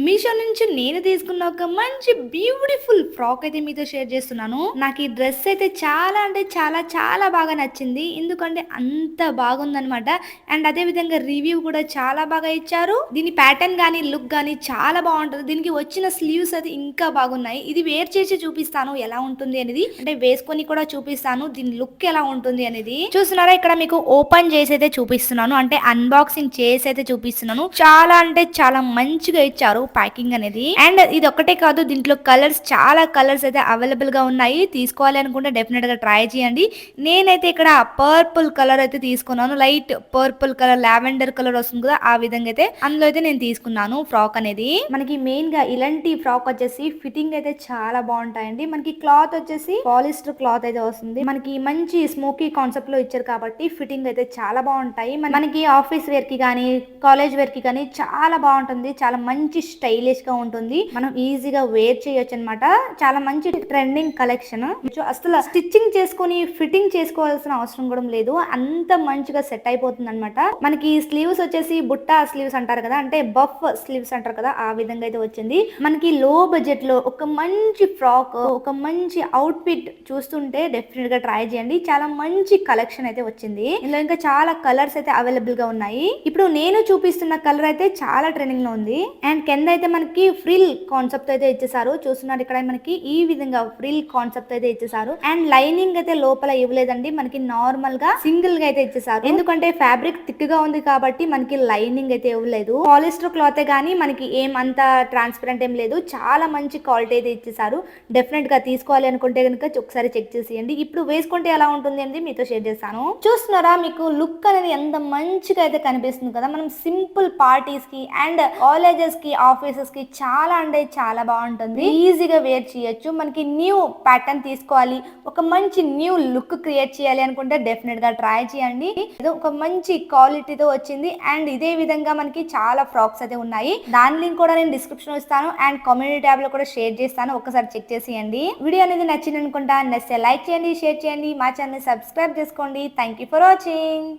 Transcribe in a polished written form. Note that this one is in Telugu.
మీషో నుంచి నేను తీసుకున్న ఒక మంచి బ్యూటిఫుల్ ఫ్రాక్ అయితే మీతో షేర్ చేస్తున్నాను. నాకు ఈ డ్రెస్ అయితే చాలా అంటే చాలా చాలా బాగా నచ్చింది. ఎందుకంటే అంత బాగుందనమాట. అండ్ అదే విధంగా రివ్యూ కూడా చాలా బాగా ఇచ్చారు. దీని ప్యాటర్న్ గానీ లుక్ గానీ చాలా బాగుంటది. దీనికి వచ్చిన స్లీవ్స్ అయితే ఇంకా బాగున్నాయి. ఇది వేర్ చేసి చూపిస్తాను ఎలా ఉంటుంది అనేది, అంటే వేసుకొని కూడా చూపిస్తాను దీని లుక్ ఎలా ఉంటుంది అనేది. చూస్తున్నారా, ఇక్కడ మీకు ఓపెన్ చేసి అయితే చూపిస్తున్నాను, అంటే అన్బాక్సింగ్ చేసి అయితే చూపిస్తున్నాను. చాలా అంటే చాలా మంచిగా ఇచ్చారు ప్యాకింగ్ అనేది. అండ్ ఇది ఒక్కటే కాదు, దీంట్లో కలర్స్ చాలా కలర్స్ అయితే అవైలబుల్ గా ఉన్నాయి. తీసుకోవాలి అనుకుంటే డెఫినెట్ గా ట్రై చేయండి. నేనైతే ఇక్కడ పర్పుల్ కలర్ అయితే తీసుకున్నాను. Light purple colour, lavender colour వస్తుంది కదా, ఆ విధంగా అయితే అందులో అయితే నేను తీసుకున్నాను ఫ్రాక్ అనేది. మనకి మెయిన్ గా ఇలాంటి ఫ్రాక్ వచ్చేసి ఫిట్టింగ్ అయితే చాలా బాగుంటాయండి. మనకి క్లాత్ వచ్చేసి పాలిస్టర్ క్లాత్ అయితే వస్తుంది. మనకి మంచి స్మోకీ కాన్సెప్ట్ లో ఇచ్చారు కాబట్టి ఫిట్టింగ్ అయితే చాలా బాగుంటాయి. మనకి ఆఫీస్ వేర్ కి కానీ కాలేజ్ వేర్ కి కానీ చాలా బాగుంటుంది. చాలా మంచి స్టైలిష్ గా ఉంటుంది. మనం ఈజీగా వేర్ చేయొచ్చు అనమాట. చాలా మంచి ట్రెండింగ్ కలెక్షన్. అసలు స్టిచ్చింగ్ చేసుకుని ఫిట్టింగ్ చేసుకోవాల్సిన అవసరం కూడా లేదు. అంత మంచిగా సెట్ అయిపోతుంది అనమాట. మనకి స్లీవ్స్ వచ్చేసి బుట్టా స్లీవ్స్ అంటారు కదా, అంటే బఫ్ స్లీవ్స్ అంటారు కదా, ఆ విధంగా అయితే వచ్చింది. మనకి లో బడ్జెట్ లో ఒక మంచి ఫ్రాక్, ఒక మంచి అవుట్ ఫిట్ చూస్తుంటే డెఫినెట్ గా ట్రై చేయండి. చాలా మంచి కలెక్షన్ అయితే వచ్చింది. ఇందులో ఇంకా చాలా కలర్స్ అయితే అవైలబుల్ గా ఉన్నాయి. ఇప్పుడు నేను చూపిస్తున్న కలర్ అయితే చాలా ట్రెండింగ్ లో ఉంది. అండ్ కింద అయితే మనకి ఫ్రిల్ కాన్సెప్ట్ అయితే ఇచ్చేసారు. చూస్తున్నారు, ఇక్కడ మనకి ఈ విధంగా ఫ్రిల్ కాన్సెప్ట్ అయితే ఇచ్చేసారు. అండ్ లైనింగ్ అయితే లోపల ఇవ్వలేదండి, మనకి నార్మల్ గా సింగిల్ గా అయితే ఇచ్చేసారు. ఎందుకంటే ఫ్యాబ్రిక్ థిక్ గా ఉంది కాబట్టి మనకి లైనింగ్ అయితే ఇవ్వలేదు. పాలిస్టర్ క్లాత్ కానీ మనకి ఏం అంత ట్రాన్స్పరెంట్ ఏం లేదు. చాలా మంచి క్వాలిటీ అయితే ఇచ్చేసారు. డెఫినెట్ గా తీసుకోవాలి అనుకుంటే కనుక ఒకసారి చెక్ చేసేయండి. ఇప్పుడు వేసుకుంటే ఎలా ఉంటుంది అనేది మీతో షేర్ చేస్తాను. చూస్తున్నారా, మీకు లుక్ అనేది ఎంత మంచిగా అయితే కనిపిస్తుంది కదా. మనం సింపుల్ పార్టీస్ కి అండ్ కాలేజెస్ కి ఆఫీసెస్ కి చాలా అంటే చాలా బాగుంటుంది. ఈజీగా వేర్ చేయొచ్చు. మనకి న్యూ ప్యాటర్న్ తీసుకోవాలి, ఒక మంచి న్యూ లుక్ క్రియేట్ చేయాలి అనుకుంటే డెఫినెట్ గా ట్రై చేయండి. ఇది ఒక మంచి క్వాలిటీతో వచ్చింది. అండ్ ఇదే విధంగా మనకి చాలా ఫ్రాక్స్ అయితే ఉన్నాయి. దాని లింక్ కూడా నేను డిస్క్రిప్షన్ లో ఇస్తాను అండ్ కమ్యూనిటీ ట్యాబ్ లో కూడా షేర్ చేస్తాను. ఒకసారి చెక్ చేసేయండి. వీడియో అనేది నచ్చింది అనుకుంటా. నచ్చితే లైక్ చేయండి, షేర్ చేయండి, మా ఛానల్ సబ్స్క్రైబ్ చేసుకోండి. Thank you for watching.